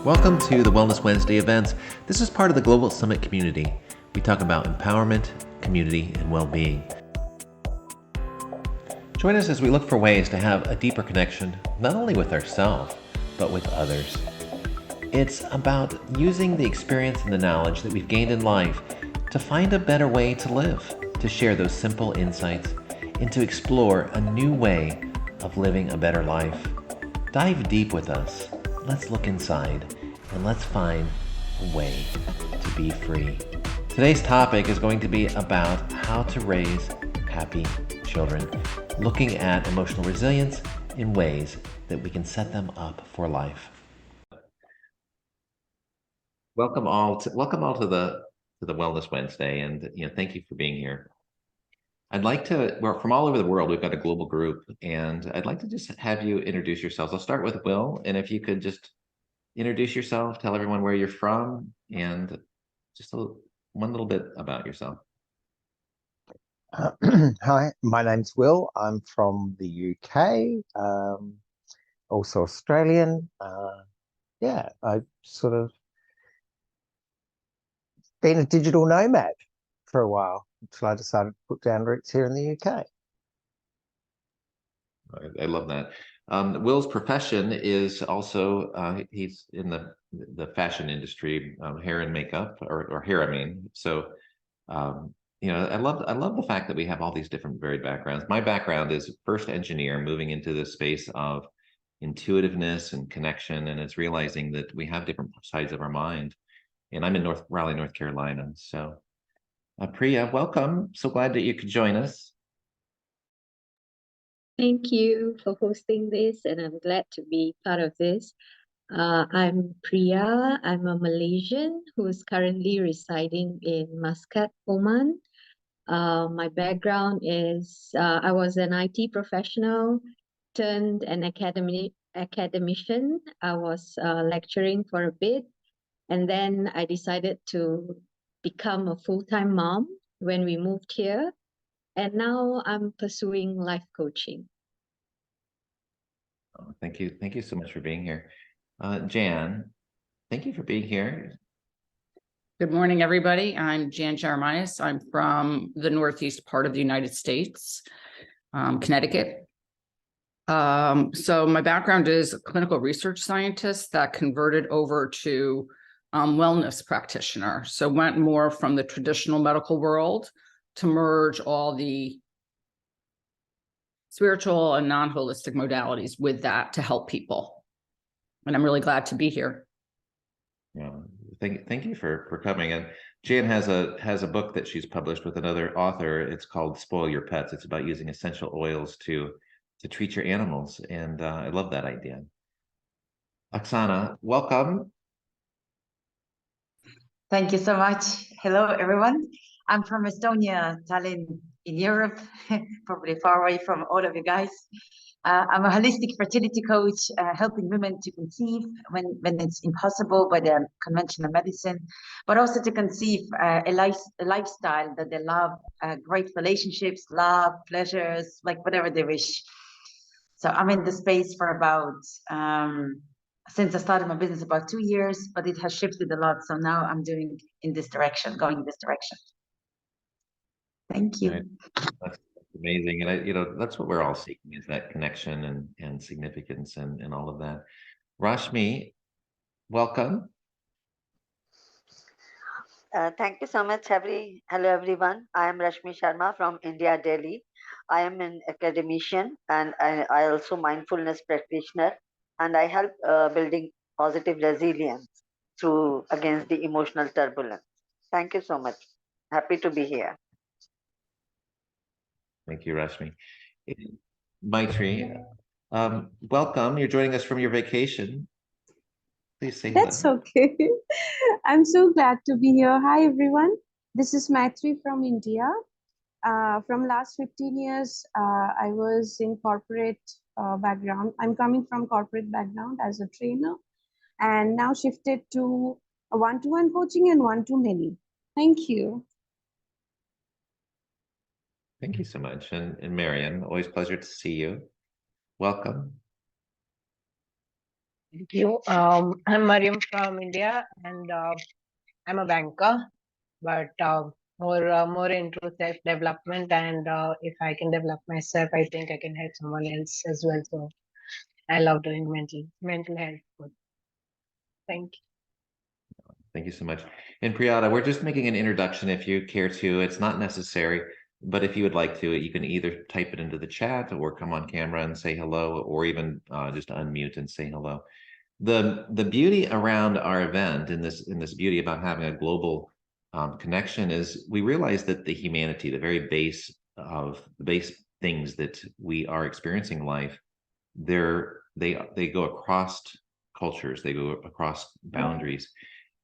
Welcome to the Wellness Wednesday events. This is part of the Global Summit community. We talk about empowerment, community, and well-being. Join us as we look for ways to have a deeper connection, not only with ourselves, but with others. It's about using the experience and the knowledge that we've gained in life to find a better way to live, to share those simple insights, and to explore a new way of living a better life. Dive deep with us. Let's look inside and let's find a way to be free. Today's topic is going to be about how to raise happy children, looking at emotional resilience in ways that we can set them up for life. Welcome all to the Wellness Wednesday, and thank you for being here. We're from all over the world. We've got a global group, and I'd like to just have you introduce yourselves. I'll start with Will, and if you could just introduce yourself, tell everyone where you're from, and just one little bit about yourself. Hi, my name's Will. I'm from the UK, also Australian. I sort of been a digital nomad for a while until I decided to put down roots here in the UK. I love that. Will's profession is also he's in the fashion industry, hair and makeup, or hair, I mean. So I love the fact that we have all these different varied backgrounds. My background is first engineer, moving into the space of intuitiveness and connection, and it's realizing that we have different sides of our mind. And I'm in Raleigh, North Carolina. So, Priya, welcome. So glad that you could join us. Thank you for hosting this, and I'm glad to be part of this. I'm Priya. I'm a Malaysian who's currently residing in Muscat, Oman. My background is I was an IT professional turned an academician. I was lecturing for a bit, and then I decided to become a full-time mom when we moved here. And now I'm pursuing life coaching. Oh, thank you. Thank you so much for being here. Jan, thank you for being here. Good morning, everybody. I'm Jan Jeremias. I'm from the northeast part of the United States, Connecticut. So my background is a clinical research scientist that converted over to wellness practitioner. So went more from the traditional medical world to merge all the spiritual and non-holistic modalities with that to help people. And I'm really glad to be here. Yeah, thank you for coming. And Jan has a book that she's published with another author. It's called Spoil Your Pets. It's about using essential oils to treat your animals, and I love that idea. Oksana, welcome. Thank you so much. Hello, everyone. I'm from Estonia, Tallinn in Europe, probably far away from all of you guys. I'm a holistic fertility coach, helping women to conceive when it's impossible by the conventional medicine, but also to conceive a lifestyle that they love, great relationships, love, pleasures, like whatever they wish. So I'm in the space for about since I started my business about 2 years, but it has shifted a lot. So now I'm going in this direction. Thank you. Right. That's amazing. And that's what we're all seeking, is that connection and significance and all of that. Rashmi, welcome. Thank you so much, Hello, everyone. I am Rashmi Sharma from India, Delhi. I am an academician and I also mindfulness practitioner, and I help building positive resilience through against the emotional turbulence. Thank you so much. Happy to be here. Thank you, Rashmi. Maitri, welcome. You're joining us from your vacation. Please say hello. That's okay. I'm so glad to be here. Hi, everyone. This is Maitri from India. From last 15 years, I was in corporate background. I'm coming from corporate background as a trainer, and now shifted to a one-to-one coaching and one-to-many. Thank you. Thank you so much. And Marian, always a pleasure to see you. Welcome. Thank you. I'm Mariam from India, and I'm a banker, but more into self development. And if I can develop myself, I think I can help someone else as well. So I love doing mental health. Good. Thank you. Thank you so much. And Priyada, we're just making an introduction if you care to. It's not necessary, but if you would like to, you can either type it into the chat or come on camera and say hello, or even just unmute and say hello. The beauty around our event, in this beauty about having a global connection, is we realize that the humanity, the very base things that we are experiencing in life, they go across cultures, they go across boundaries.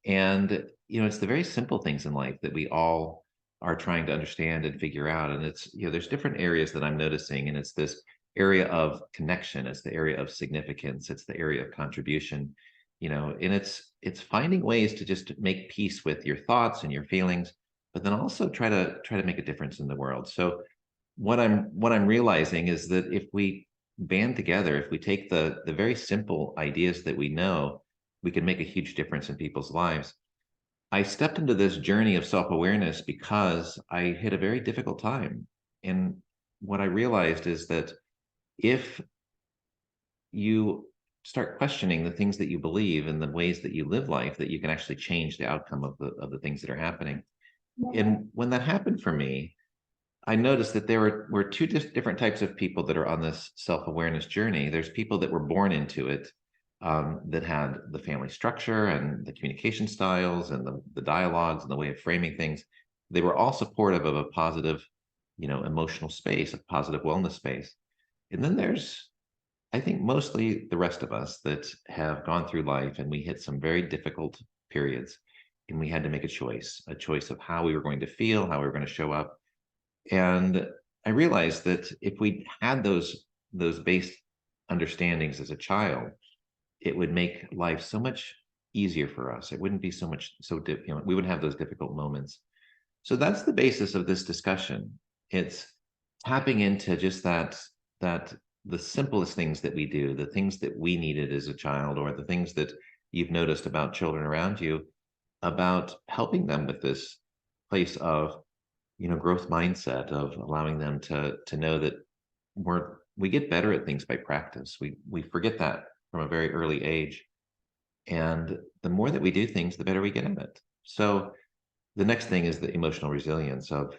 And, it's the very simple things in life that we all are trying to understand and figure out. And it's, there's different areas that I'm noticing, and it's this area of connection, it's the area of significance, it's the area of contribution, and it's finding ways to just make peace with your thoughts and your feelings, but then also try to make a difference in the world. So what I'm realizing is that if we band together, if we take the very simple ideas that we know, we can make a huge difference in people's lives. I stepped into this journey of self-awareness because I hit a very difficult time. And what I realized is that if you start questioning the things that you believe and the ways that you live life, that you can actually change the outcome of the things that are happening. And when that happened for me, I noticed that there were two different types of people that are on this self-awareness journey. There's people that were born into it, that had the family structure and the communication styles and the dialogues and the way of framing things. They were all supportive of a positive, emotional space, a positive wellness space. And then there's, I think, mostly the rest of us that have gone through life and we hit some very difficult periods, and we had to make a choice of how we were going to feel, how we were going to show up. And I realized that if we had those base understandings as a child, it would make life so much easier for us. It wouldn't be we wouldn't have those difficult moments. So that's the basis of this discussion. It's tapping into just that the simplest things that we do, the things that we needed as a child, or the things that you've noticed about children around you, about helping them with this place of growth mindset, of allowing them to know that we get better at things by practice. We forget that from a very early age, and the more that we do things, the better we get at it. So the next thing is the emotional resilience of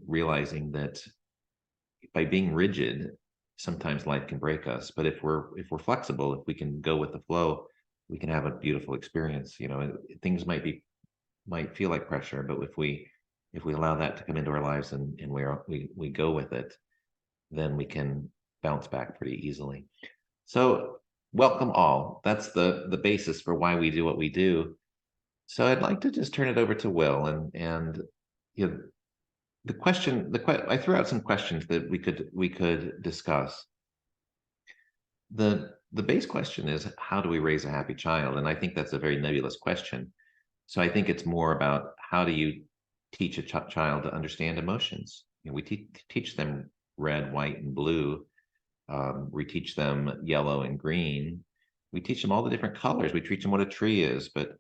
realizing that by being rigid, sometimes life can break us, but if we're flexible, if we can go with the flow, we can have a beautiful experience. Things might feel like pressure, but if we allow that to come into our lives and we go with it, then we can bounce back pretty easily. So welcome all. That's the basis for why we do what we do. So I'd like to just turn it over to Will, and I threw out some questions that we could discuss. The base question is, how do we raise a happy child? And I think that's a very nebulous question. So I think it's more about, how do you teach a child to understand emotions? We teach them red, white, and blue. We teach them yellow and green. We teach them all the different colors. We teach them what a tree is, but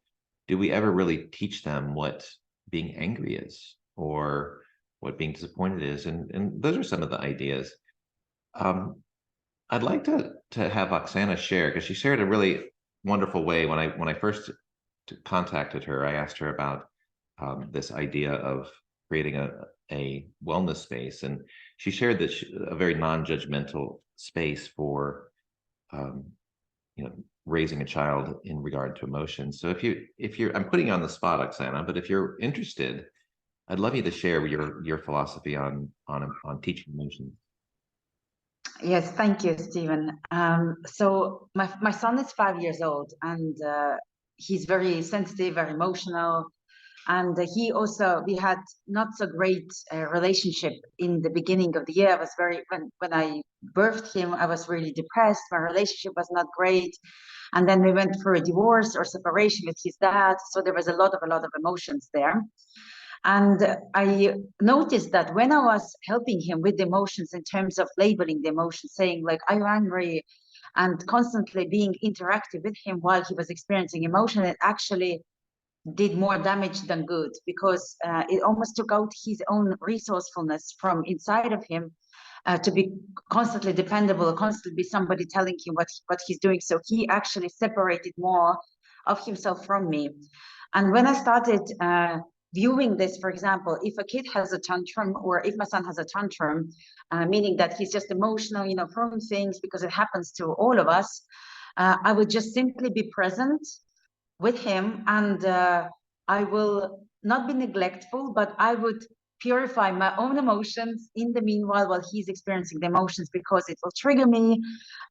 do we ever really teach them what being angry is, or what being disappointed is? And those are some of the ideas. I'd like to have Oksana share, because she shared a really wonderful way. When I first contacted her, I asked her about this idea of creating a wellness space, and she shared that a very non-judgmental space for raising a child in regard to emotions. So if you're I'm putting you on the spot, Oksana, but if you're interested, I'd love you to share your philosophy on teaching emotions. Yes, thank you, Stephen. So my son is 5 years old, and he's very sensitive, very emotional. And we had not so great relationship in the beginning of the year. I was when I birthed him, I was really depressed. My relationship was not great. And then we went through a divorce or separation with his dad. So there was a lot of emotions there. And I noticed that when I was helping him with the emotions, in terms of labeling the emotions, saying like, are you angry? and constantly being interactive with him while he was experiencing emotion, it actually did more damage than good, because it almost took out his own resourcefulness from inside of him, to be constantly dependable, constantly be somebody telling him what he's doing. So he actually separated more of himself from me. And when I started viewing this, for example, if a kid has a tantrum, or if my son has a tantrum, meaning that he's just emotional, you know, from things, because it happens to all of us, I would just simply be present with him, and I will not be neglectful, but I would purify my own emotions in the meanwhile while he's experiencing the emotions, because it will trigger me.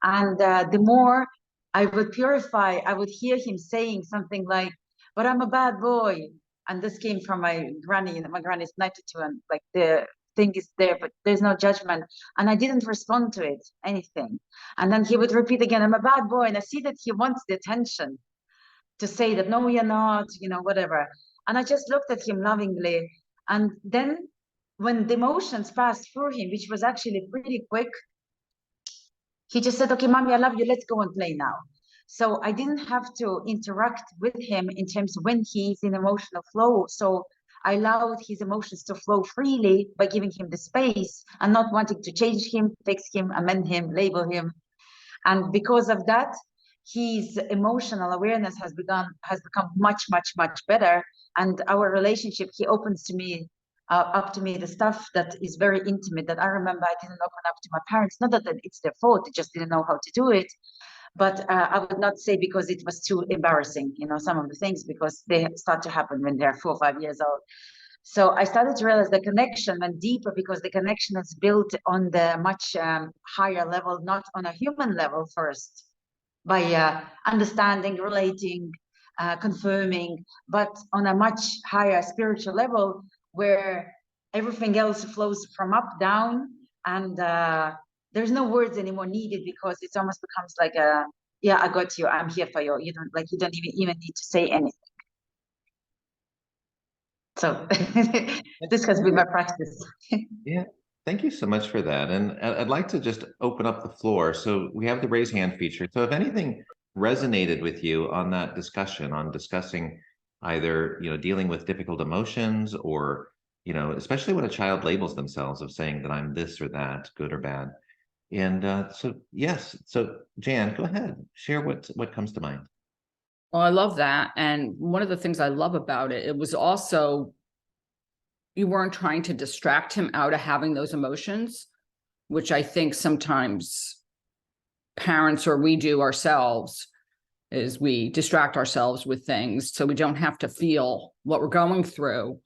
And the more I would purify, I would hear him saying something like, but I'm a bad boy. And this came from my granny, and my granny is 92, and like the thing is there, but there's no judgment. And I didn't respond to it, anything. And then he would repeat again, I'm a bad boy. And I see that he wants the attention to say that, no, you're not, you know, whatever. And I just looked at him lovingly. And then when the emotions passed through him, which was actually pretty quick, he just said, okay, mommy, I love you. Let's go and play now. So I didn't have to interact with him in terms of when he's in emotional flow. So I allowed his emotions to flow freely by giving him the space and not wanting to change him, fix him, amend him, label him. And because of that, his emotional awareness has become much, much, much better. And our relationship, he opens to me, up to me, the stuff that is very intimate that I remember I didn't open up to my parents. Not that it's their fault, they just didn't know how to do it. But I would not say because it was too embarrassing, you know, some of the things, because they start to happen when they're 4 or 5 years old. So I started to realize the connection went deeper, because the connection is built on the much higher level, not on a human level first, by understanding, relating, confirming, but on a much higher spiritual level, where everything else flows from up down, and there's no words anymore needed, because it almost becomes like a, yeah, I got you, I'm here for you. You don't even need to say anything. So this has been my practice. Yeah, thank you so much for that. And I'd like to just open up the floor. So we have the raise hand feature. So if anything resonated with you on that discussion, on discussing either, you know, dealing with difficult emotions, or, you know, especially when a child labels themselves of saying that I'm this or that, good or bad. And so, yes. So Jan, go ahead, share what comes to mind. Well, I love that. And one of the things I love about it, it was also, you weren't trying to distract him out of having those emotions, which I think sometimes parents, or we do ourselves, is we distract ourselves with things so we don't have to feel what we're going through.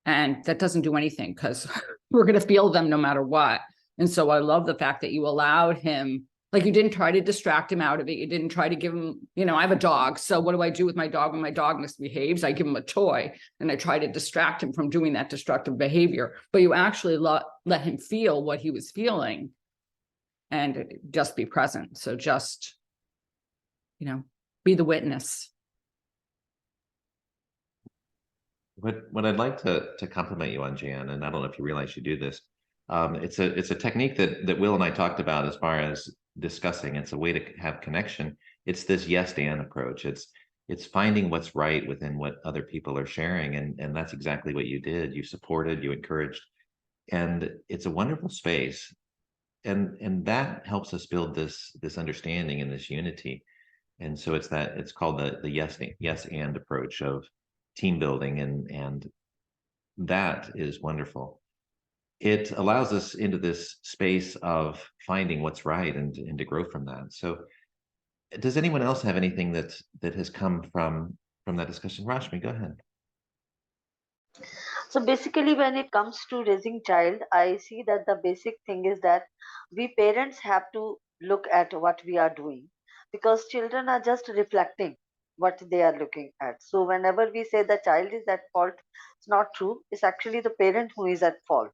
And that doesn't do anything, because we're going to feel them no matter what. And so I love the fact that you allowed him, like, you didn't try to distract him out of it. You didn't try to give him, you know, I have a dog. So what do I do with my dog when my dog misbehaves? I give him a toy, and I try to distract him from doing that destructive behavior. But you actually let him feel what he was feeling, and just be present. So just, you know, be the witness. What I'd like to compliment you on, Jan, and I don't know if you realize you do this. It's a technique that Will and I talked about as far as discussing. It's a way to have connection. It's this yes and approach. It's finding what's right within what other people are sharing, and that's exactly what you did. You supported, you encouraged, and it's a wonderful space, and that helps us build this understanding and this unity. And so it's called the yes and approach of team building, and that is wonderful. It allows us into this space of finding what's right, and to grow from that. So does anyone else have anything that has come from that discussion? Rashmi, go ahead. So basically, when it comes to raising child, I see that the basic thing is that we parents have to look at what we are doing, because children are just reflecting what they are looking at. So whenever we say the child is at fault, it's not true. It's actually the parent who is at fault.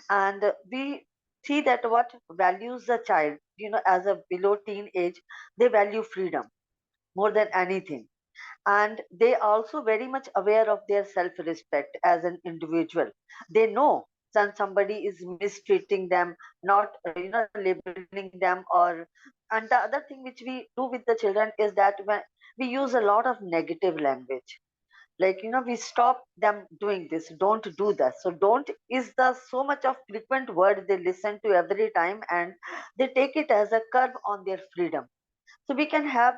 And we see that what values the child, as a below teen age, they value freedom more than anything, and they also very much aware of their self respect as an individual. They know then somebody is mistreating them, not labeling them, or and the other thing which we do with the children is that when we use a lot of negative language, like we stop them doing this, don't do that. So don't is the so much of frequent word they listen to every time, and they take it as a curb on their freedom. So we can have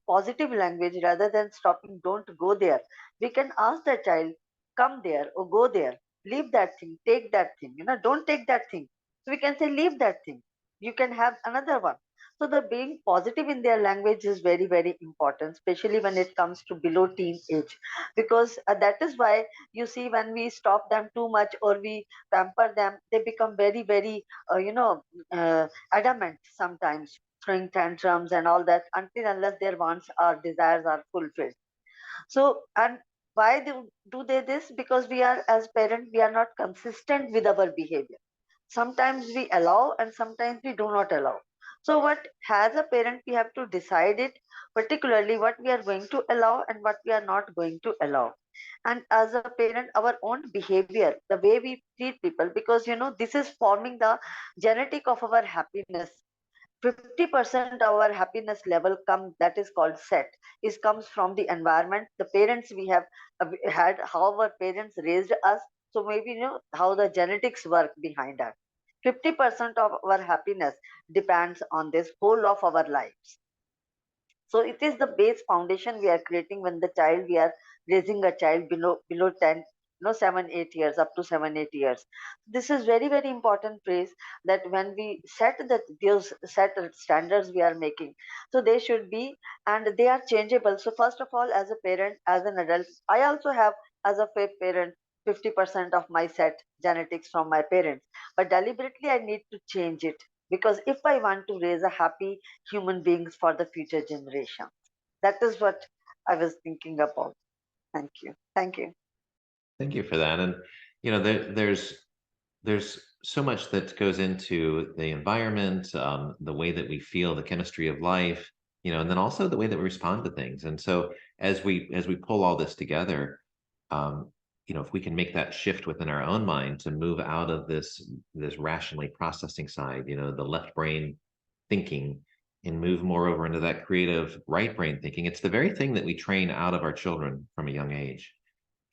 positive language rather than stopping, don't go there. We can ask the child, come there or go there, leave that thing, take that thing, don't take that thing. So we can say, leave that thing, you can have another one. So the being positive in their language is very, very important, especially when it comes to below teen age, because that is why you see when we stop them too much or we pamper them, they become very, very adamant sometimes, throwing tantrums and all that, until unless their wants or desires are fulfilled. So, and why do they this? Because we are, as parents, we are not consistent with our behavior. Sometimes we allow and sometimes we do not allow. So what, as a parent, we have to decide it, particularly what we are going to allow and what we are not going to allow. And as a parent, our own behavior, the way we treat people, because this is forming the genetic of our happiness. 50% our happiness level come, that is called set, is comes from the environment, the parents we have had, how our parents raised us. So maybe how the genetics work behind that. 50% of our happiness depends on this whole of our lives. So it is the base foundation we are creating when the child, we are raising a child below 10, 7 8 years, up to 7 8 years. This is very, very important phrase, that when we set that those set standards we are making, so they should be, and they are changeable. So first of all, as a parent, as an adult, I also have, as a parent, 50% of my set genetics from my parents, but deliberately I need to change it, because if I want to raise a happy human beings for the future generation, that is what I was thinking about. Thank you. Thank you. Thank you for that. And there's so much that goes into the environment, the way that we feel, the chemistry of life, and then also the way that we respond to things. And so as we pull all this together, if we can make that shift within our own mind to move out of this rationally processing side, the left brain thinking, and move more over into that creative right brain thinking, it's the very thing that we train out of our children from a young age.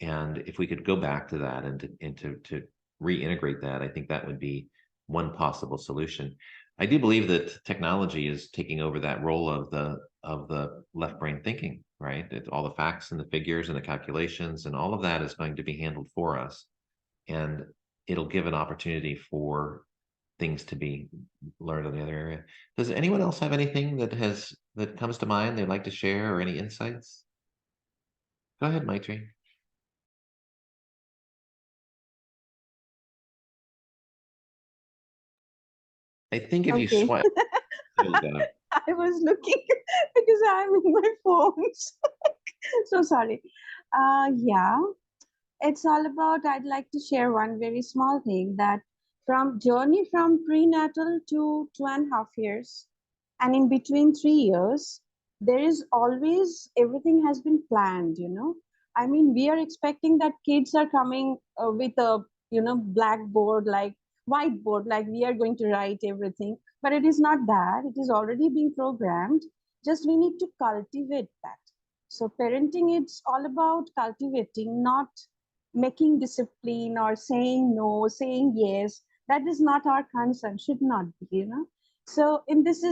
And if we could go back to that and to reintegrate that, I think that would be one possible solution. I do believe that technology is taking over that role of the left brain thinking, right? All the facts and the figures and the calculations and all of that is going to be handled for us, and it'll give an opportunity for things to be learned in the other area. Does anyone else have anything that comes to mind they'd like to share, or any insights? Go ahead, Maitri. I think if you Okay. swipe, I was looking because I'm in my phones. So sorry. Yeah, it's all about, I'd like to share one very small thing, that from journey from prenatal to 2.5 years, and in between 3 years, there is always, everything has been planned, I mean, we are expecting that kids are coming with a, blackboard, like whiteboard, like we are going to write everything, but it is not that. It is already being programmed. Just we need to cultivate that. So parenting, it's all about cultivating, not making discipline or saying no, saying yes. That is not our concern, should not be. So in this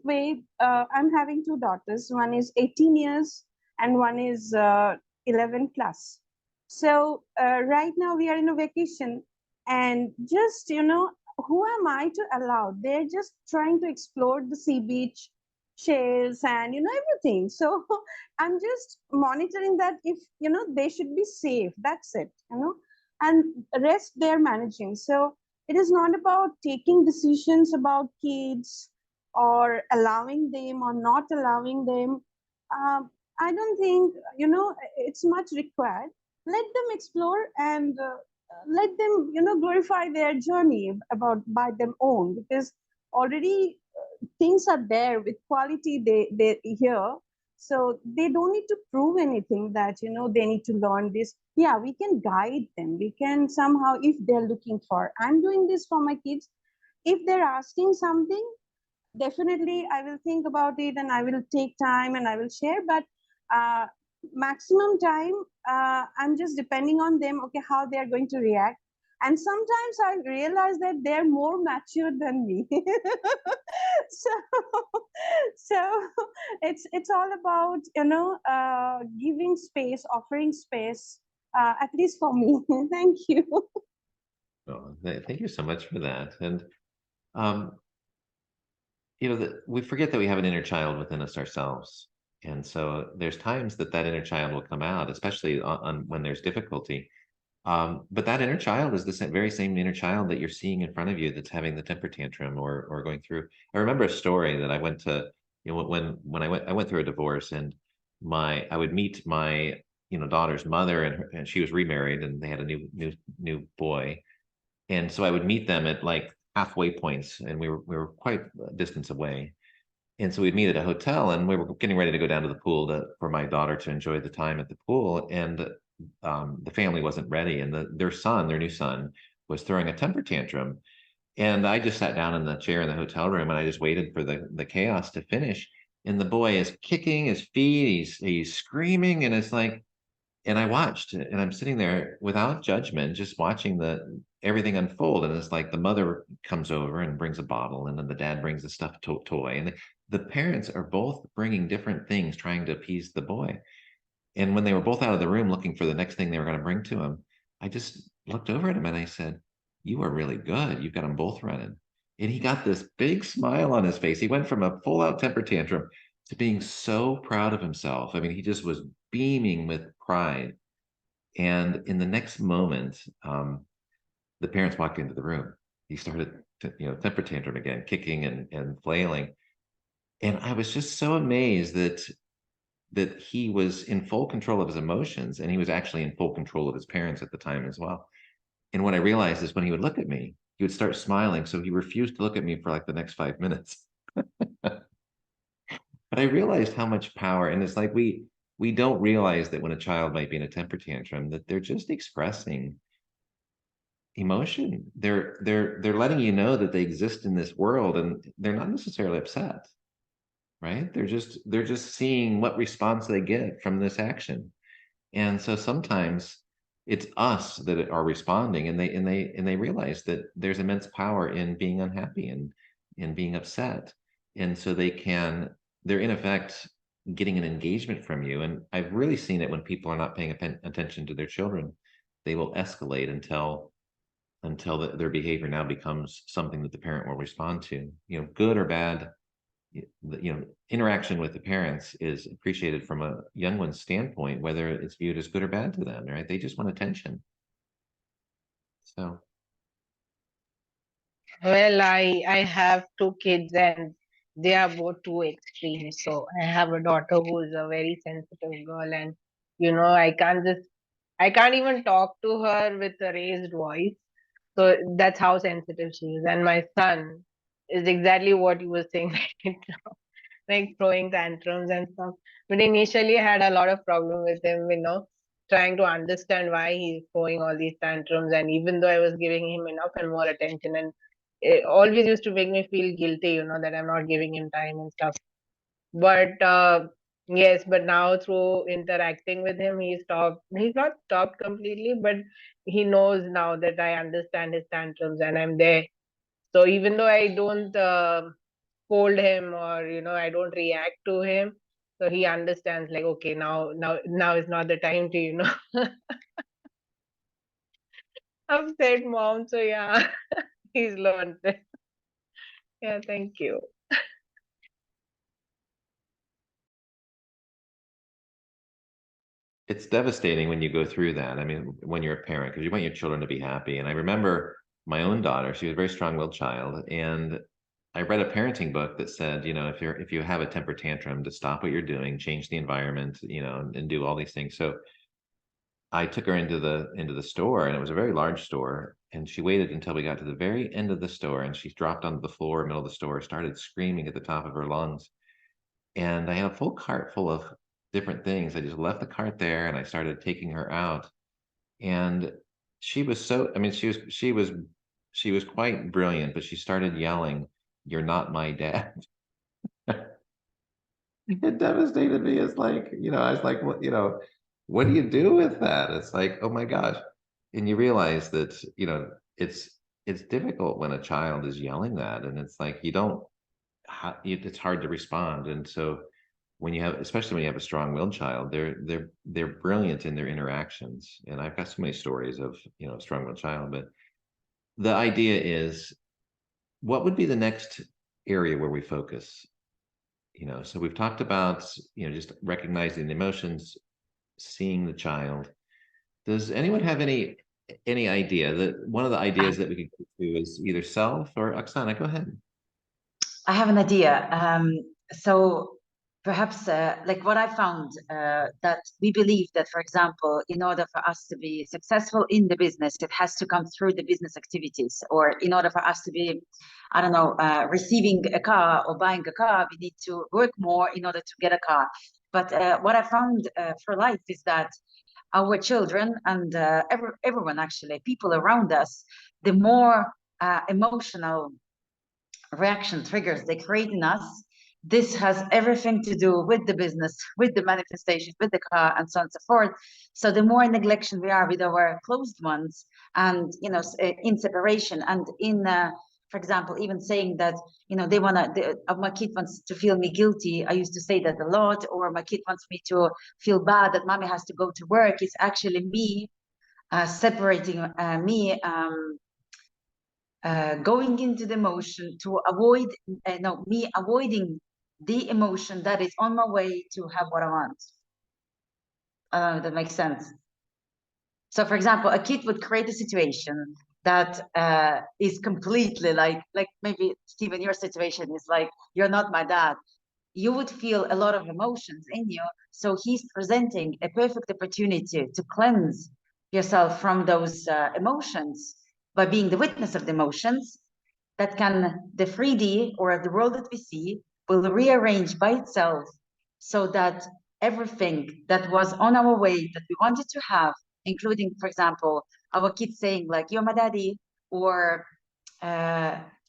way, I'm having two daughters. One is 18 years and one is 11 plus. So right now we are in a vacation, and just, who am I to allow? They're just trying to explore the sea beach, shells, and everything. So I'm just monitoring that, if they should be safe. That's it, and rest they're managing. So it is not about taking decisions about kids or allowing them or not allowing them. I don't think it's much required. Let them explore, and let them glorify their journey about by their own, because already things are there with quality they here. So they don't need to prove anything that, they need to learn this. Yeah, we can guide them. We can somehow, if they're looking for, I'm doing this for my kids. If they're asking something, definitely I will think about it and I will take time and I will share. But maximum time, I'm just depending on them, okay, how they are going to react. And sometimes I realize that they're more mature than me. so so it's all about, giving space, offering space, at least for me. Thank you. Oh, thank you so much for that. And um, we forget that we have an inner child within us ourselves. And so there's times that inner child will come out, especially when there's difficulty. But that inner child is the very same inner child that you're seeing in front of you that's having the temper tantrum or going through. I remember a story that I went to, when I went through a divorce, and I would meet my daughter's mother, and she was remarried and they had a new boy. And so I would meet them at like halfway points, and we were quite a distance away. And so we'd meet at a hotel, and we were getting ready to go down to the pool for my daughter to enjoy the time at the pool. And the family wasn't ready, and their new son, was throwing a temper tantrum. And I just sat down in the chair in the hotel room, and I just waited for the chaos to finish. And the boy is kicking his feet, he's screaming, and it's like, and I watched, and I'm sitting there without judgment, just watching everything unfold. And it's like the mother comes over and brings a bottle, and then the dad brings a stuffed toy, and the parents are both bringing different things, trying to appease the boy. And when they were both out of the room looking for the next thing they were going to bring to him, I just looked over at him and I said, "You are really good. You've got them both running." And he got this big smile on his face. He went from a full out temper tantrum to being so proud of himself. I mean, he just was beaming with pride. And in the next moment, the parents walked into the room. He started temper tantrum again, kicking and flailing. And I was just so amazed that he was in full control of his emotions, and he was actually in full control of his parents at the time as well. And what I realized is when he would look at me, he would start smiling. So he refused to look at me for like the next 5 minutes. But I realized how much power, and it's like we don't realize that when a child might be in a temper tantrum, that they're just expressing emotion. They're letting you know that they exist in this world, and they're not necessarily upset, right? They're just seeing what response they get from this action. And so sometimes it's us that are responding, and they realize that there's immense power in being unhappy and in being upset. And so they're in effect getting an engagement from you. And I've really seen it when people are not paying attention to their children. They will escalate until their behavior now becomes something that the parent will respond to. Good or bad, interaction with the parents is appreciated from a young one's standpoint, whether it's viewed as good or bad to them, right? They just want attention. So Well, I have two kids and they are both too extreme. So I have a daughter who is a very sensitive girl, and I can't even talk to her with a raised voice. So that's how sensitive she is. And my son is exactly what you were saying right now, like throwing tantrums and stuff. But initially I had a lot of problem with him, trying to understand why he's throwing all these tantrums. And even though I was giving him enough and more attention, and it always used to make me feel guilty, that I'm not giving him time and stuff. But yes, but now through interacting with him, he's not stopped completely, but he knows now that I understand his tantrums and I'm there. So even though I don't scold him, or I don't react to him, so he understands, like, okay, now is not the time to upset mom. So yeah, he's learned it. Yeah, thank you. it's devastating when you go through that. I mean, when you're a parent, because you want your children to be happy. And I remember my own daughter, she was a very strong-willed child. And I read a parenting book that said, if you have a temper tantrum, to stop what you're doing, change the environment, and do all these things. So I took her into the store, and it was a very large store. And she waited until we got to the very end of the store, and she dropped onto the floor in the middle of the store, started screaming at the top of her lungs. and I had a full cart full of different things. I just left the cart there and I started taking her out. And she was so, I mean, she was quite brilliant, but she started yelling, "You're not my dad." It devastated me. It's like, I was like, what do you do with that? It's like, oh my gosh. And you realize that, it's difficult when a child is yelling that. And it's like, you don't, it's hard to respond. And so when you have, especially when you have a strong-willed child, they're brilliant in their interactions. And I've got so many stories of, strong-willed child, but the idea is, what would be the next area where we focus? So we've talked about, just recognizing the emotions, seeing the child. Does anyone have any idea that one of the ideas that we could do is either self or Oksana? Go ahead. I have an idea. So perhaps like what I found that we believe that, for example, in order for us to be successful in the business, it has to come through the business activities. Or in order for us to be, I don't know, receiving a car or buying a car, we need to work more in order to get a car. But what I found for life is that our children and everyone, actually, people around us, the more emotional reaction triggers they create in us, this has everything to do with the business, with the manifestations, with the car, and so on and so forth. So the more in neglection we are with our closed ones, and in separation, and in for example, even saying that, they my kid wants to feel me guilty. I used to say that a lot. Or my kid wants me to feel bad that mommy has to go to work. It's actually me separating me going into the emotion to avoid, me avoiding the emotion that is on my way to have what I want. That makes sense. So, for example, a kid would create a situation that is completely like maybe, Stephen, your situation is like, you're not my dad. You would feel a lot of emotions in you. So he's presenting a perfect opportunity to cleanse yourself from those emotions by being the witness of the emotions. That can, the 3D or the world that we see will rearrange by itself, so that everything that was on our way that we wanted to have, including, for example, our kids saying like, "You're my daddy," or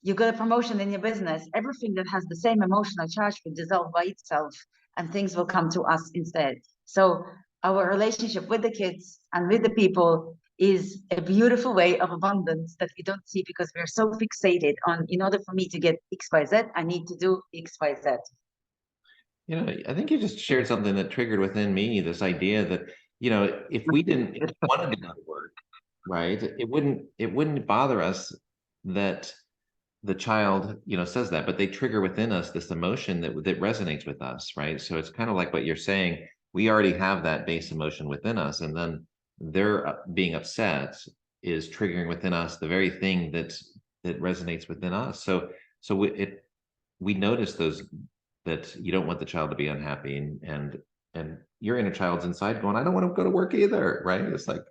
you got a promotion in your business, everything that has the same emotional charge will dissolve by itself, and things will come to us instead. So our relationship with the kids and with the people is a beautiful way of abundance that we don't see, because we're so fixated on, in order for me to get XYZ, I need to do XYZ. I think you just shared something that triggered within me this idea that, if we wanted to go to work, right, it wouldn't bother us that the child, says that, but they trigger within us this emotion that resonates with us, right? So it's kind of like what you're saying. We already have that base emotion within us, and then they're being upset is triggering within us the very thing that resonates within us. So we notice those, that you don't want the child to be unhappy, and your inner child's inside going, I don't want to go to work either, right? It's like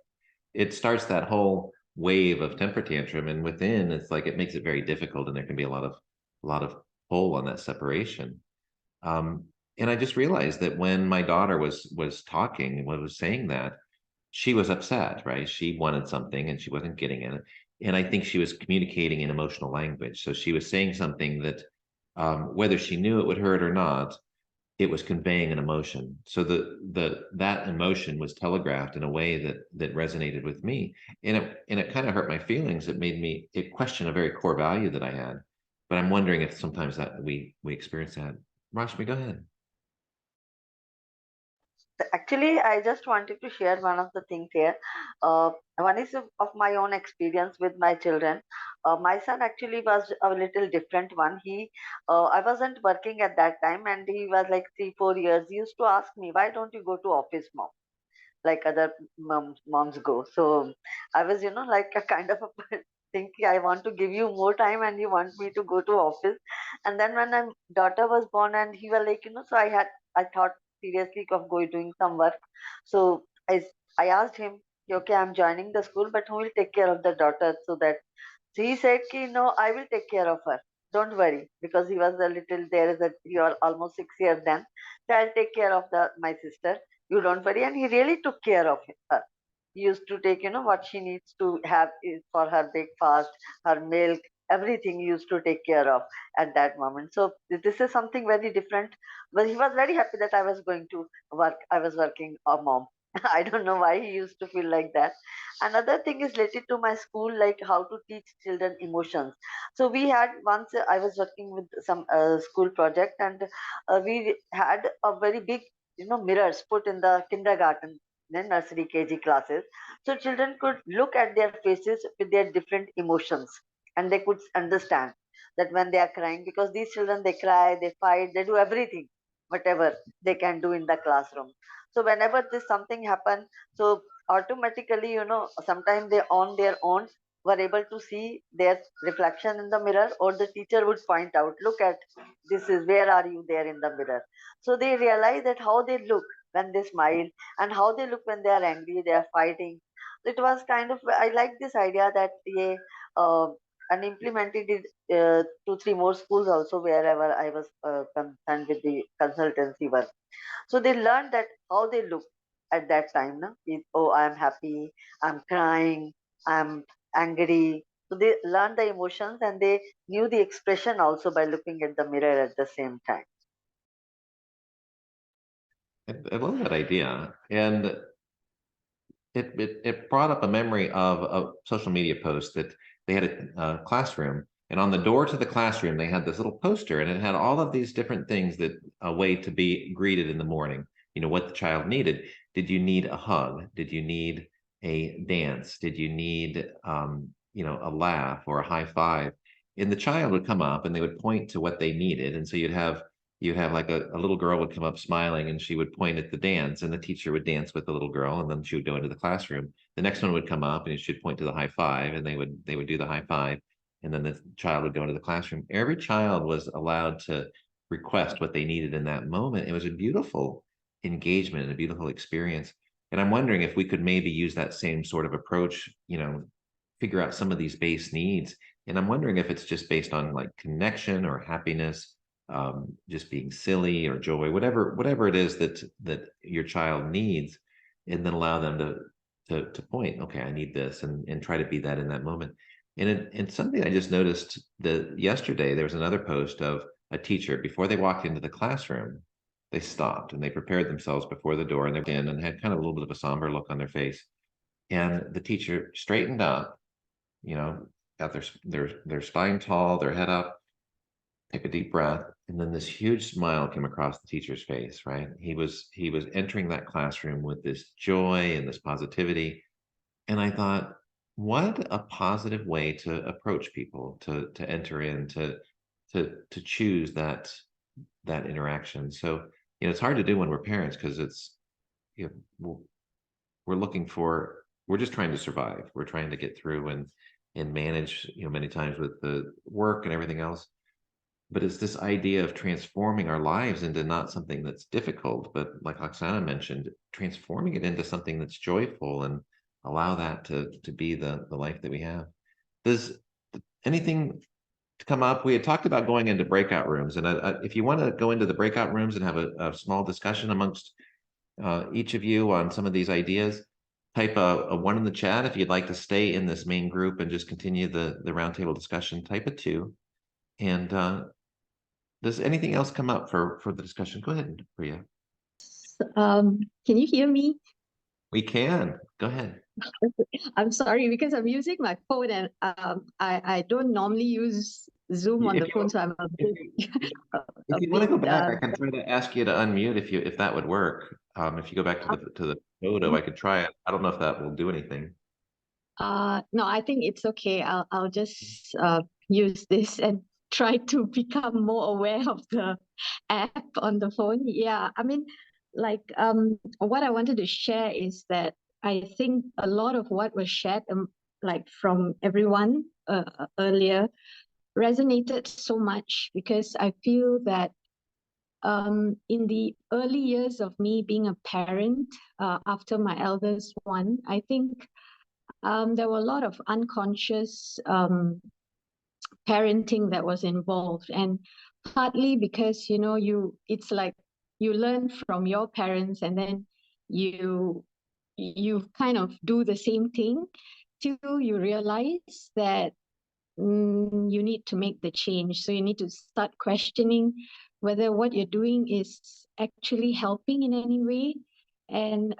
it starts that whole wave of temper tantrum, and within, it's like it makes it very difficult, and there can be a lot of pull on that separation. And I just realized that when my daughter was talking and was saying that, she was upset, right? She wanted something and she wasn't getting it. And I think she was communicating in emotional language. So she was saying something that, whether she knew it would hurt or not, it was conveying an emotion. So that emotion was telegraphed in a way that resonated with me. And it kind of hurt my feelings. It questioned a very core value that I had. But I'm wondering if sometimes that we experience that. Rashmi, go ahead. Actually, I just wanted to share one of the things here. One is of my own experience with my children. My son actually was a little different one. I wasn't working at that time, and he was like 3, 4 years. He used to ask me, "Why don't you go to office, mom, like other moms go?" So I was, like a kind of a thinking, I want to give you more time, and you want me to go to office. And then when my daughter was born, and he was like, so I thought seriously of going doing some work. So I asked him, "Okay, I'm joining the school, but who will take care of the daughter?" So that, so he said, "No, I will take care of her." don't worry, because he was a little, there is a, he was almost 6 years then. So I'll take care of my sister. You don't worry. And he really took care of her. He used to take, what she needs to have is for her breakfast, her milk, everything he used to take care of at that moment. So this is something very different. But he was very happy that I was going to work. I was working a mom. I don't know why he used to feel like that. Another thing is related to my school, like how to teach children emotions. So we had once, I was working with some school project, and we had a very big, mirrors put in the kindergarten, then nursery KG classes, so children could look at their faces with their different emotions, and they could understand that when they are crying, because these children, they cry, they fight, they do everything, whatever they can do in the classroom. So whenever this something happen, so automatically, sometimes they on their own were able to see their reflection in the mirror, or the teacher would point out, look at, this is, where are you there in the mirror. So they realize that how they look when they smile, and how they look when they are angry, they are fighting. It was kind of, I like this idea that, yeah, uh, and implemented it to three more schools also, wherever I was concerned with the consultancy work. So they learned that how they look at that time. No? Oh, I'm happy, I'm crying, I'm angry. So they learned the emotions, and they knew the expression also by looking at the mirror at the same time. I love that idea. And it brought up a memory of a social media post that they had a classroom, and on the door to the classroom they had this little poster, and it had all of these different things, that a way to be greeted in the morning, what the child needed. Did you need a hug? Did you need a dance? Did you need a laugh or a high five? And the child would come up and they would point to what they needed, and so you'd have like a little girl would come up smiling, and she would point at the dance, and the teacher would dance with the little girl, and then she would go into the classroom. The next one would come up and she'd point to the high five, and they would do the high five, and then the child would go into the classroom. Every child was allowed to request what they needed in that moment. It was a beautiful engagement and a beautiful experience. And I'm wondering if we could maybe use that same sort of approach, figure out some of these base needs. And I'm wondering if it's just based on like connection or happiness, just being silly or joy, whatever it is that your child needs, and then allow them to point, okay, I need this, and try to be that in that moment. And something I just noticed that yesterday there was another post of a teacher, before they walked into the classroom, they stopped and they prepared themselves before the door, and they went in and had kind of a little bit of a somber look on their face. And the teacher straightened up, got their spine tall, their head up, take a deep breath, and then this huge smile came across the teacher's face, right? He was entering that classroom with this joy and this positivity. And I thought, what a positive way to approach people, to enter in, to choose that interaction. So, it's hard to do when we're parents, because it's, we're looking for, we're just trying to survive. We're trying to get through and manage, many times with the work and everything else. But it's this idea of transforming our lives into not something that's difficult, but like Oksana mentioned, transforming it into something that's joyful, and allow that to be the life that we have. Does anything to come up? We had talked about going into breakout rooms, and if you want to go into the breakout rooms and have a small discussion amongst each of you on some of these ideas, type a 1 in the chat. If you'd like to stay in this main group and just continue the roundtable discussion, type a 2. And does anything else come up for the discussion? Go ahead, Priya. Can you hear me? We can. Go ahead. I'm sorry, because I'm using my phone, and I don't normally use Zoom on the phone, so I'm a bit. If you want to go back, I can try to ask you to unmute if that would work. If you go back to the photo, I could try it. I don't know if that will do anything. No, I think it's okay. I'll just use this and try to become more aware of the app on the phone. Yeah, I mean, like what I wanted to share is that I think a lot of what was shared, like from everyone earlier, resonated so much, because I feel that in the early years of me being a parent, after my eldest one, I think there were a lot of unconscious parenting that was involved. And partly because, you know, it's like you learn from your parents, and then you kind of do the same thing till you realize that you need to make the change. So you need to start questioning whether what you're doing is actually helping in any way. And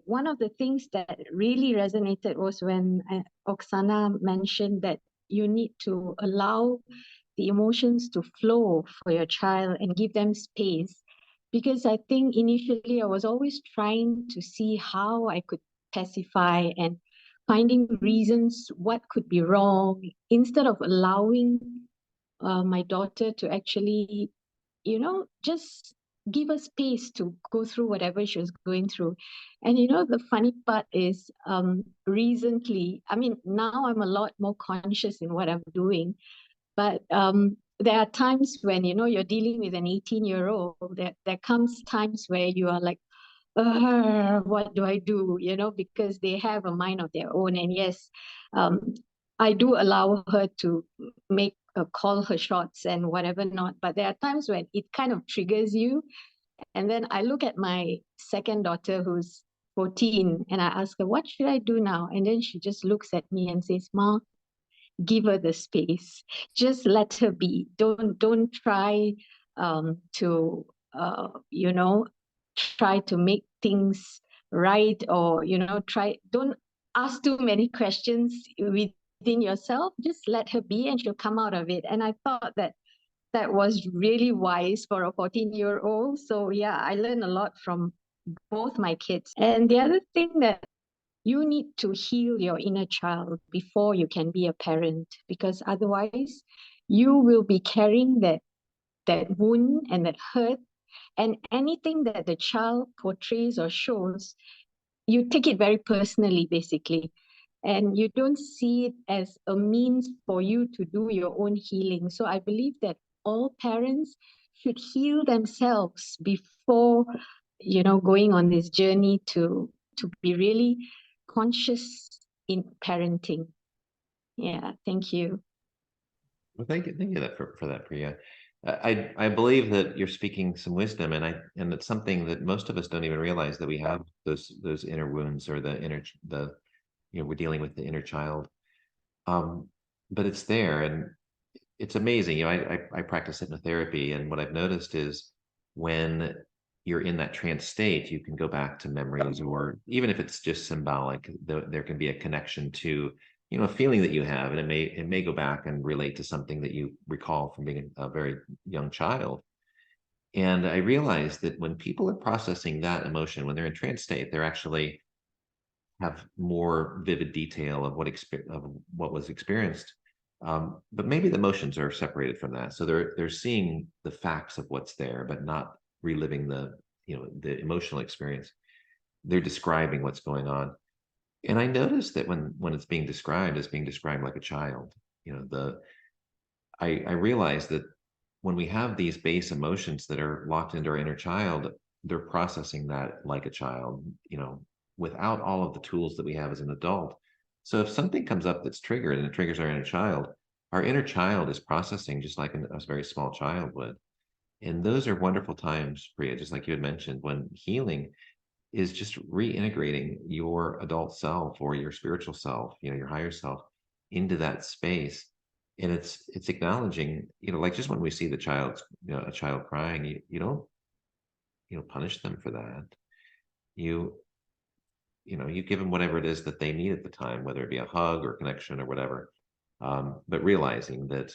one of the things that really resonated was when Oksana mentioned that you need to allow the emotions to flow for your child and give them space. Because I think initially I was always trying to see how I could pacify and finding reasons what could be wrong instead of allowing my daughter to actually, you know, just give her space to go through whatever she was going through. And you know, the funny part is recently, I mean, now I'm a lot more conscious in what I'm doing, but there are times when, you know, you're dealing with an 18-year-old, there comes times where you are like, what do I do? You know, because they have a mind of their own. And yes, I do allow her to make call her shots and whatever not. But there are times when it kind of triggers you. And then I look at my second daughter who's 14 and I ask her, what should I do now? And then she just looks at me and says, Ma, give her the space. Just let her be. Don't try to you know, try to make things right, or you know, don't ask too many questions within yourself. Just let her be and she'll come out of it. And I thought that that was really wise for a 14-year-old. So yeah, I learned a lot from both my kids. And the other thing that you need to heal your inner child before you can be a parent, because otherwise you will be carrying that wound and that hurt, and anything that the child portrays or shows, you take it very personally, basically, and you don't see it as a means for you to do your own healing. So I believe that all parents should heal themselves before, you know, going on this journey to be really conscious in parenting. Yeah, thank you. Well, thank you for that, Priya. I believe that you're speaking some wisdom, and it's something that most of us don't even realize, that we have those inner wounds, or you know, we're dealing with the inner child. But it's there, and it's amazing. You know, I practice hypnotherapy, and what I've noticed is when you're in that trance state, you can go back to memories, or even if it's just symbolic, there can be a connection to, you know, a feeling that you have, and it may go back and relate to something that you recall from being a very young child. And I realized that when people are processing that emotion, when they're in trance state, they're actually have more vivid detail of what was experienced. But maybe the emotions are separated from that, so they're seeing the facts of what's there, but not reliving the emotional experience. They're describing what's going on. And I noticed that when it's being described, it's being described like a child. You know, I realized that when we have these base emotions that are locked into our inner child, they're processing that like a child, you know, without all of the tools that we have as an adult. So if something comes up that's triggered and it triggers our inner child is processing just like a very small child would. And those are wonderful times, Priya, just like you had mentioned, when healing is just reintegrating your adult self or your spiritual self, you know, your higher self, into that space. And it's acknowledging, you know, like just when we see a child crying, you don't, you know, punish them for that. You know, you give them whatever it is that they need at the time, whether it be a hug or connection or whatever. But realizing that,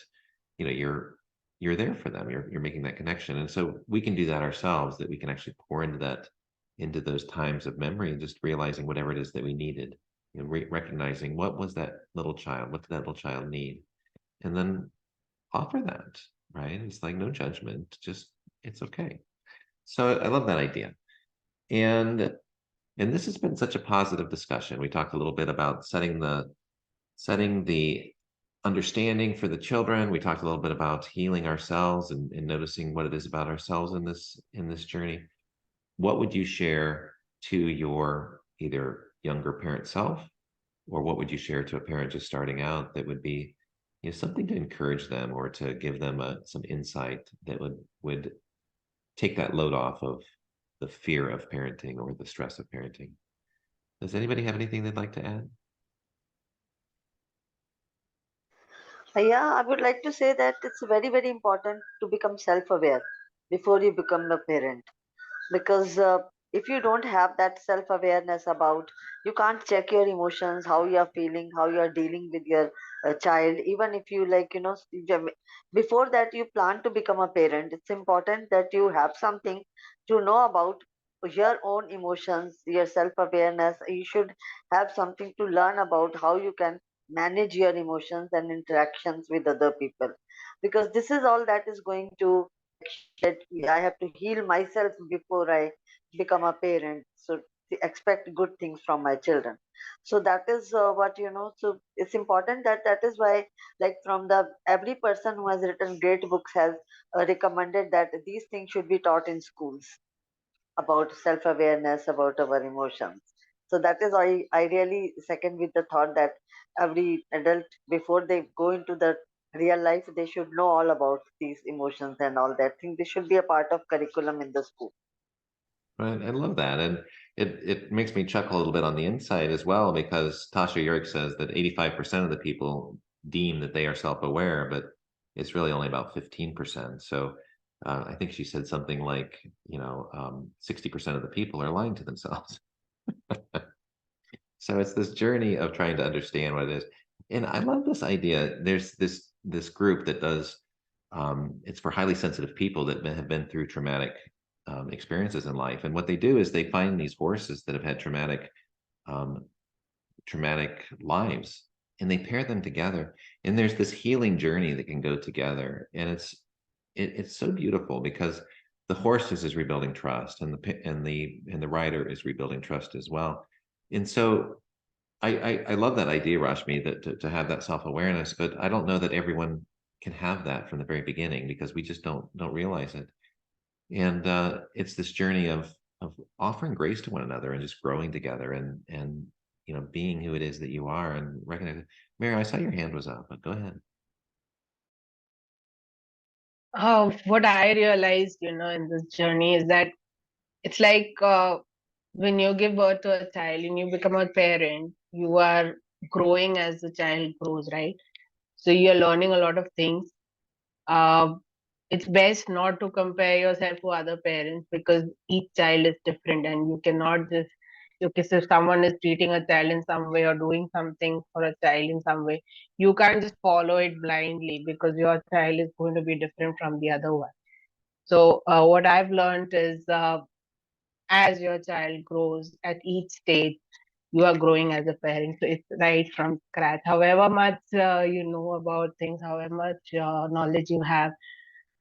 you know, you're there for them, you're making that connection. And so we can do that ourselves, that we can actually pour into those times of memory, and just realizing whatever it is that we needed, you know, recognizing what did that little child need, and then offer that, right? It's like no judgment, just it's okay. So I love that idea. And this has been such a positive discussion. We talked a little bit about setting the understanding for the children. We talked a little bit about healing ourselves and noticing what it is about ourselves in this journey. What would you share to your either younger parent self, or what would you share to a parent just starting out that would be something to encourage them or to give them some insight that would take that load off of the fear of parenting or the stress of parenting. Does anybody have anything they'd like to add? Yeah, I would like to say that it's very, very important to become self-aware before you become a parent. Because if you don't have that self-awareness about, you can't check your emotions, how you are feeling, how you are dealing with your child. Even if you like, before that you plan to become a parent, it's important that you have something to know about your own emotions, your self-awareness. You should have something to learn about how you can manage your emotions and interactions with other people, because this is all that is going to that I have to heal myself before I become a parent. So to expect good things from my children. So that is what So it's important that is why, like from the every person who has written great books has recommended that these things should be taught in schools about self awareness, about our emotions. So that is why I really second with the thought that every adult, before they go into the real life, they should know all about these emotions and all that thing. This should be a part of curriculum in the school. Right, I love that, and it makes me chuckle a little bit on the inside as well, because Tasha Yerk says that 85% of the people deem that they are self-aware, but it's really only about 15%. So I think she said something like, 60% of the people are lying to themselves. So it's this journey of trying to understand what it is. And I love this idea. There's this group that does it's for highly sensitive people that have been through traumatic experiences in life. And what they do is they find these horses that have had um, traumatic lives, and they pair them together. And there's this healing journey that can go together. And it's so beautiful because the horses is rebuilding trust, and the rider is rebuilding trust as well. And so I love that idea, Rashmi, that to have that self-awareness, but I don't know that everyone can have that from the very beginning, because we just don't realize it. And it's this journey of offering grace to one another and just growing together, and being who it is that you are, and recognize. Mary, I saw your hand was up, but go ahead. What I realized, in this journey is that it's like when you give birth to a child and you become a parent, you are growing as the child grows, right? So you're learning a lot of things. Uh, it's best not to compare yourself to other parents, because each child is different, and you cannot just, okay, so if someone is treating a child in some way or doing something for a child in some way, you can't just follow it blindly, because your child is going to be different from the other one. So what I've learned is, as your child grows at each stage, you are growing as a parent. So it's right from scratch. However much you know about things, however much knowledge you have,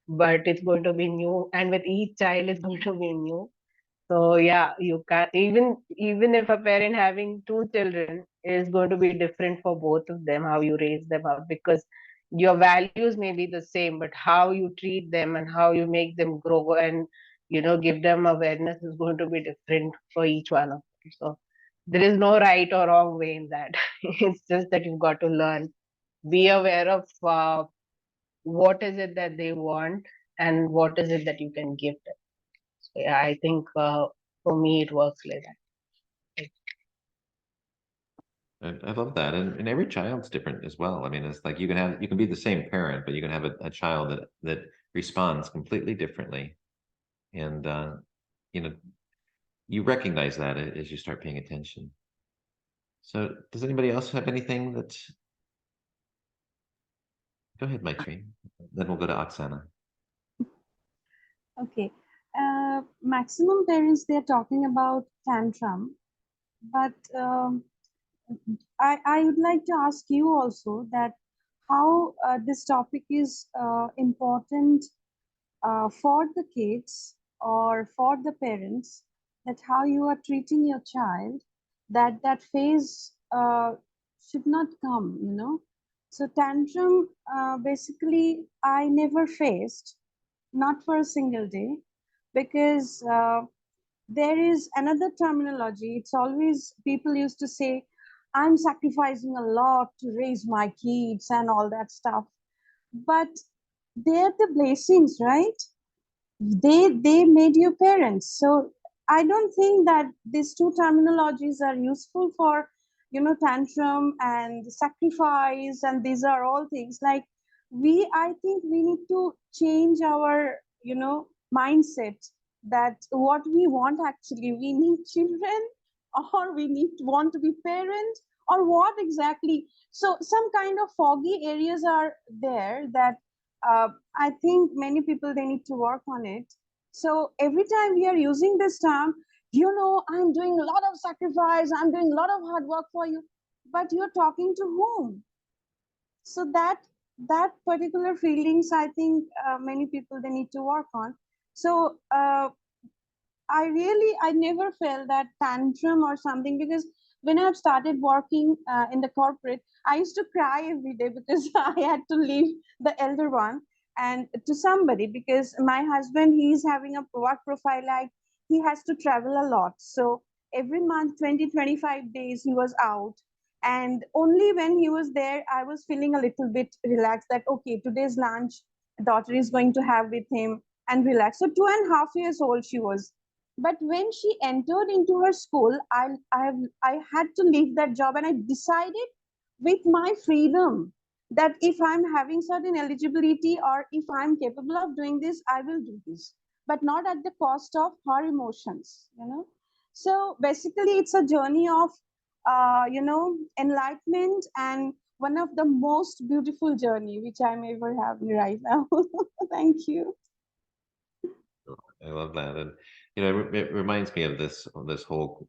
but it's going to be new. And with each child, it's going to be new. So yeah, you can even if a parent having two children is going to be different for both of them, how you raise them up, because your values may be the same, but how you treat them and how you make them grow and give them awareness is going to be different for each one of them. So there is no right or wrong way in that. It's just that you've got to learn, be aware of what is it that they want and what is it that you can give them. So yeah, I think for me it works like that. I love that, and every child's different as well. I mean, it's like you can be the same parent, but you can have a child that responds completely differently, and you know you recognize that as you start paying attention. So, does anybody else have anything that? Go ahead, Maitri. Then we'll go to Oksana. Okay. Maximum parents, they're talking about tantrum, but I would like to ask you also that how this topic is important for the kids or for the parents, that how you are treating your child, that phase should not come, So tantrum, basically, I never faced, not for a single day, because there is another terminology. It's always, people used to say, I'm sacrificing a lot to raise my kids and all that stuff. But they're the blessings, right? They made you parents. So I don't think that these two terminologies are useful for, tantrum and sacrifice, and these are all things like I think we need to change our, mindset, that what we want, actually we need children, or we want to be parents, or what exactly. So some kind of foggy areas are there that I think many people, they need to work on it. So every time we are using this term, I'm doing a lot of sacrifice, I'm doing a lot of hard work for you, but you're talking to whom? So that particular feelings, I think many people, they need to work on. So I never felt that tantrum or something, because when I've started working in the corporate, I used to cry every day because I had to leave the elder one and to somebody, because my husband, he's having a work profile like he has to travel a lot. So every month, 20-25 days, he was out. And only when he was there, I was feeling a little bit relaxed that, okay, today's lunch, daughter is going to have with him and relax. So 2.5 years old she was. But when she entered into her school, I had to leave that job, and I decided with my freedom that if I'm having certain eligibility, or if I'm capable of doing this, I will do this, but not at the cost of her emotions. So basically, it's a journey of, enlightenment, and one of the most beautiful journey which I'm ever having right now. Thank you. I love that. And it reminds me of this whole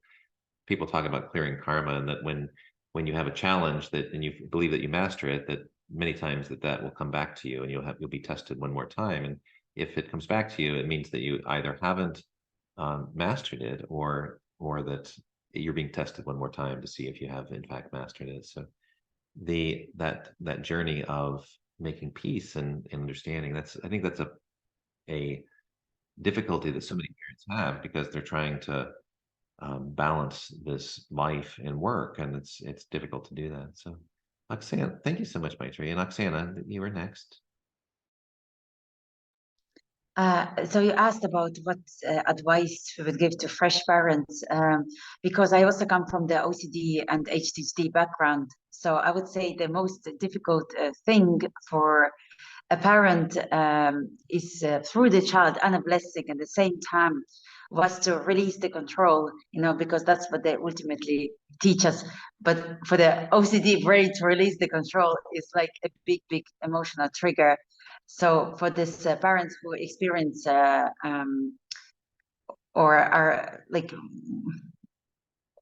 people talking about clearing karma, and that when you have a challenge and you believe that you master it, that many times that will come back to you, and you'll be tested one more time. And if it comes back to you, it means that you either haven't mastered it, or that you're being tested one more time to see if you have in fact mastered it. So that journey of making peace and understanding, I think that's a difficulty that so many parents have, because they're trying to balance this life and work, and it's difficult to do that. So, Oksana, thank you so much, Maitri. And Oksana, you were next. So you asked about what advice we would give to fresh parents, because I also come from the OCD and HDHD background. So I would say the most difficult thing for a parent is through the child and a blessing at the same time, was to release the control, because that's what they ultimately teach us. But for the OCD brain to release the control is like a big, big emotional trigger. So for this parents who experience or are like,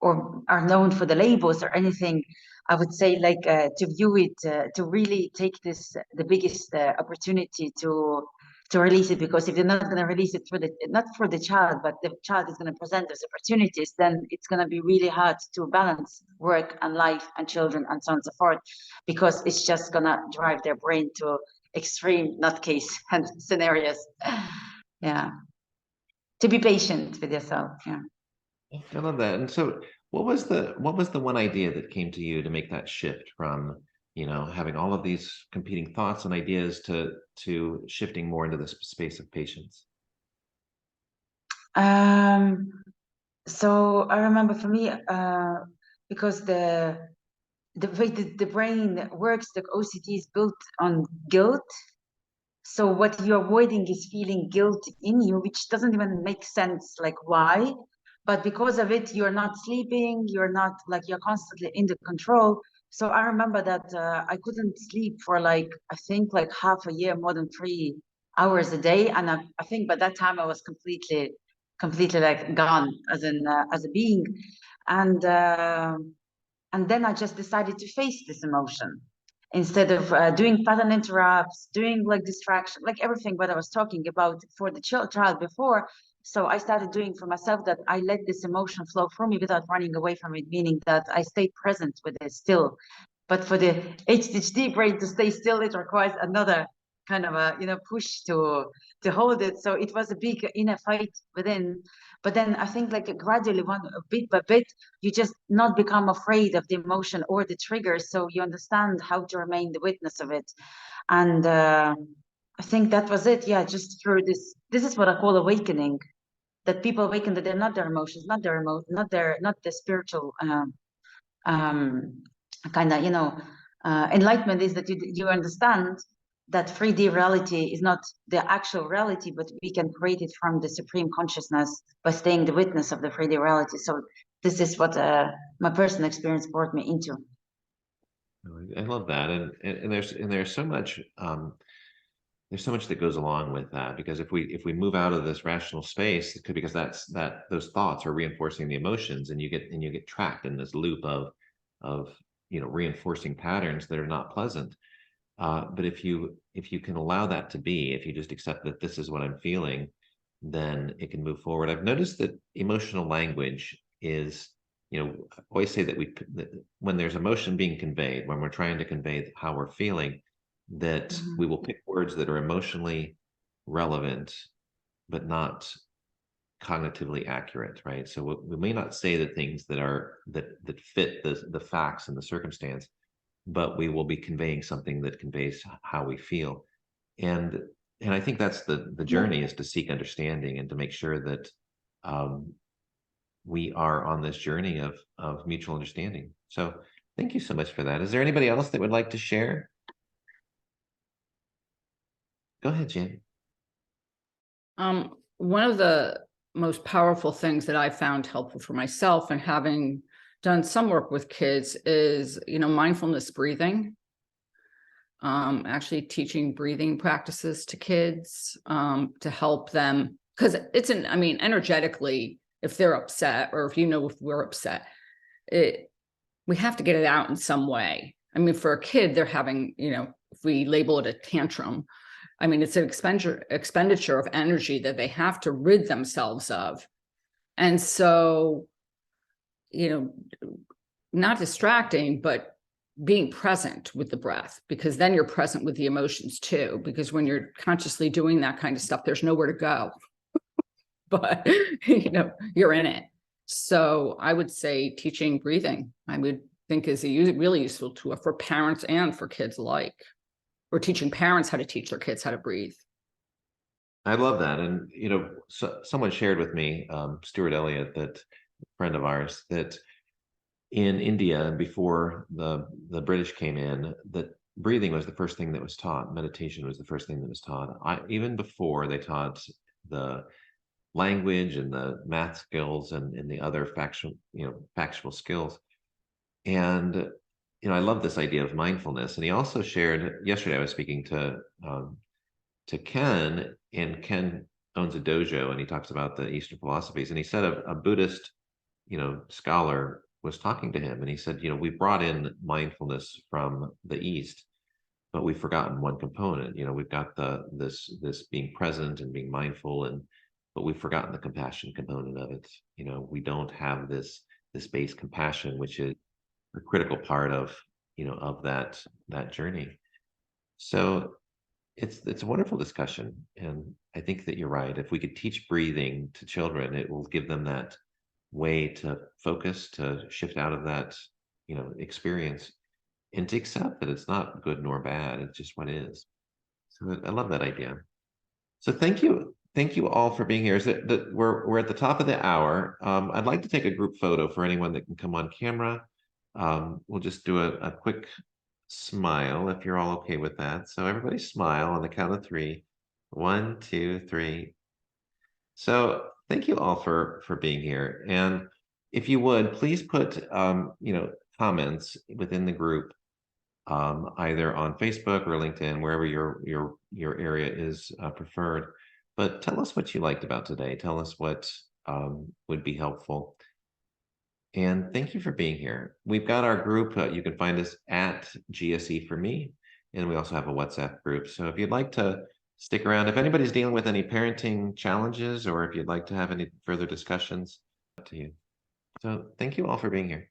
or are known for the labels or anything, I would say to view it, to really take this the biggest opportunity to release it, because if you're not going to release it not for the child, but the child is going to present those opportunities, then it's going to be really hard to balance work and life and children and so on and so forth, because it's just going to drive their brain to extreme nutcase and scenarios. Yeah, to be patient with yourself. Yeah. I love that. And so, what was the one idea that came to you to make that shift from having all of these competing thoughts and ideas to shifting more into the space of patience? So I remember for me, because the way the brain works, the OCD is built on guilt. So what you're avoiding is feeling guilt in you, which doesn't even make sense, like why? But because of it, you're not sleeping, you're constantly in the control. So I remember that I couldn't sleep for I think half a year, more than 3 hours a day. And I think by that time I was completely like gone as a being. And then I just decided to face this emotion instead of doing pattern interrupts, doing distraction, everything what I was talking about for the child before. So I started doing for myself that I let this emotion flow through me without running away from it, meaning that I stayed present with it still. But for the HDHD brain to stay still, it requires another kind of a, push to hold it. So it was a big inner fight within. But then I think like gradually, bit by bit, you just not become afraid of the emotion or the triggers. So you understand how to remain the witness of it. And I think that was it. Yeah, just through this is what I call awakening, that people awaken that they're not their emotions, not the spiritual kind of, enlightenment is that you understand that 3D reality is not the actual reality, but we can create it from the supreme consciousness by staying the witness of the 3D reality. So this is what my personal experience brought me into. I love that, and there's so much there's so much that goes along with that, because if we move out of this rational space, it could, because those thoughts are reinforcing the emotions, and you get trapped in this loop of reinforcing patterns that are not pleasant. But if you can allow that to be, if you just accept that this is what I'm feeling, then it can move forward. I've noticed that emotional language is, I always say that when there's emotion being conveyed, when we're trying to convey how we're feeling, that we will pick words that are emotionally relevant, but not cognitively accurate, right? So we may not say the things that fit the facts and the circumstance, but we will be conveying something that conveys how we feel. And I think that's the journey, is to seek understanding and to make sure that we are on this journey of mutual understanding. So thank you so much for that. Is there anybody else that would like to share? Go ahead, Jen. One of the most powerful things that I found helpful for myself, and having done some work with kids, is, mindfulness breathing. Actually teaching breathing practices to kids to help them, because energetically, if they're upset, or if if we're upset, we have to get it out in some way. For a kid, they're having, if we label it a tantrum, it's an expenditure of energy that they have to rid themselves of. And so, not distracting, but being present with the breath, because then you're present with the emotions too, because when you're consciously doing that kind of stuff, there's nowhere to go, but you're in it. So I would say teaching breathing, I would think, is a really useful tool for parents and for kids alike, or teaching parents how to teach their kids how to breathe. I love that. And, someone shared with me, Stuart Elliott, that a friend of ours, that in India, before the British came in, that breathing was the first thing that was taught. Meditation was the first thing that was taught. Even before they taught the language and the math skills and the other factual skills. And, I love this idea of mindfulness. And he also shared, yesterday I was speaking to Ken, and Ken owns a dojo, and he talks about the Eastern philosophies. And he said a Buddhist, scholar was talking to him, and he said, we brought in mindfulness from the East, but we've forgotten one component. We've got this being present and being mindful, but we've forgotten the compassion component of it. We don't have this base compassion, which is a critical part of that journey. So it's a wonderful discussion, and I think that you're right. If we could teach breathing to children, it will give them that way to focus, to shift out of that experience, and to accept that it's not good nor bad, it's just what is. So I love that idea. So thank you all for being here. We're at the top of the hour. I'd like to take a group photo for anyone that can come on camera. We'll just do a quick smile, if you're all okay with that. So everybody smile on the count of 3. 1, 2, 3. So thank you all for being here. And if you would, please put comments within the group, either on Facebook or LinkedIn, wherever your area is preferred. But tell us what you liked about today. Tell us what would be helpful. And thank you for being here. We've got our group. You can find us at GSE for Me, and we also have a WhatsApp group. So if you'd like to stick around, if anybody's dealing with any parenting challenges, or if you'd like to have any further discussions, up to you. So thank you all for being here.